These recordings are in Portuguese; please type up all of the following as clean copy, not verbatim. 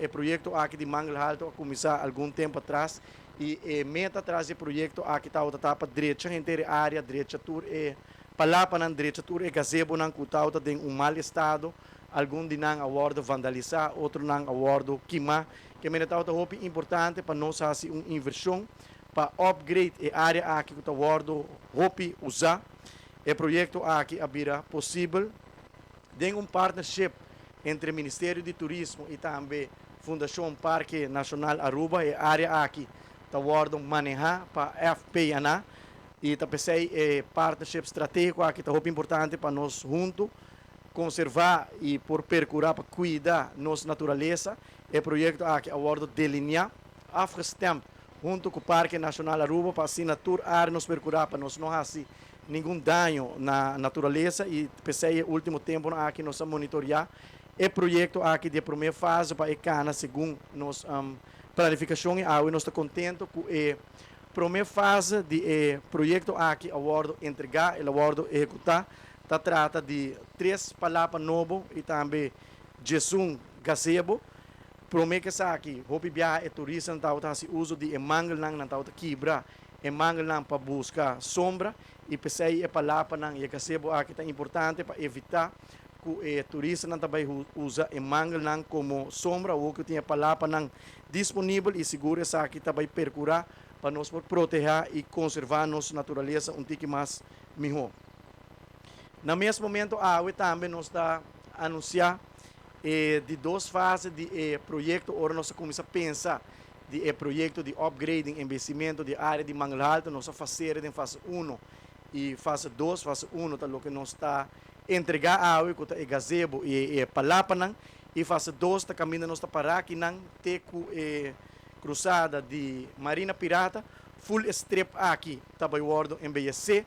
O projeto aqui de Mangle Alto começou algum tempo atrás e meta atrás do projeto aqui está outra etapa direita inteira área direita tour e palapa na direita tour e gazebo não cutauta tem mau estado algum de não awardo vandalizar outro não awardo queimar que meta outra roupa importante para nós fazer uma inversão para upgrade a área aqui que está awardo roupa usar o projeto aqui abrirá possível tem partnership entre o Ministério de Turismo e também Fundação Parque Nacional Aruba e área aqui está guardando manejar para FPNA e está pensei partnership estratégico aqui está muito importante para nós juntos conservar e por percurar para cuidar nossa natureza o projeto aqui aguardo delinear afgestemd junto com o Parque Nacional Aruba para assinatura área nos percurar para nós não fazer nenhum dano na natureza e pensei no último tempo aqui nós monitorar o projeto aqui de primeira fase para a cana segundo nos planificação e nós estamos contentes com a primeira fase do projeto aqui awardo entregar e awardo executar trata de 3 palavras novas e também Jesus gazebo promete que aqui hopi viajar e turista não está uso de mangle não está quebra e mangle não para buscar sombra e pensei a palavra não e gazebo aqui é importante para evitar que o turista não também usa e mangle não como sombra ou que tenha palavra não disponível e segura essa aqui também percurar para nós proteger e conservar nossa natureza um pouco mais melhor. No mesmo momento, a AUE também nos está anunciar de 2 fases de projeto, ora nós começamos a pensar de projeto de upgrading, investimento de área de Mangle Alto, nós vamos fazer em fase 1 e fase 2, fase 1 está o que nós está entregar a AUE, que é gazebo e palapanan, e fase 2 está caminho nós está parar aqui não teco cruzada de Marina Pirata, full strip aqui, está bem o embellecer,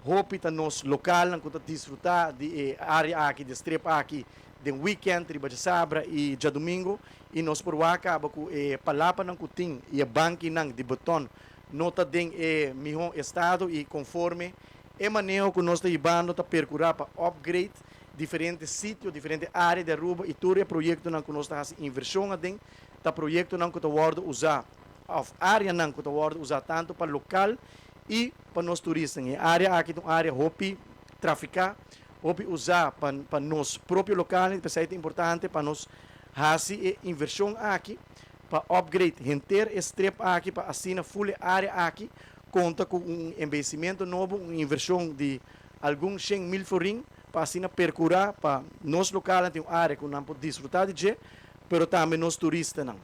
hopita nos local não conta desfrutar de área aqui de strip aqui de weekend riba de sabra e de domingo e nos por acaba com palapa não cutim e a banque não de botão nota den melhor estado e conforme é manejo que nós estamos ibando para percurar para upgrade diferentes sítios diferentes áreas de Aruba e todo o projeto não que nós estamos fazendo inversão a den tá projeto não que está usar a área não que está usar tanto para local e para nós turistas, a área aqui é uma área hopi traficar, hopi usar para nós próprios locais, é importante para nós fazer inversão aqui, para upgrade, renter strip aqui, para assinar full área aqui, conta com investimento novo, uma inversão de alguns 100 mil forinhos, para assinar percurar, para nós locais, tem uma área que não podemos desfrutar de, mas também nós turistas não.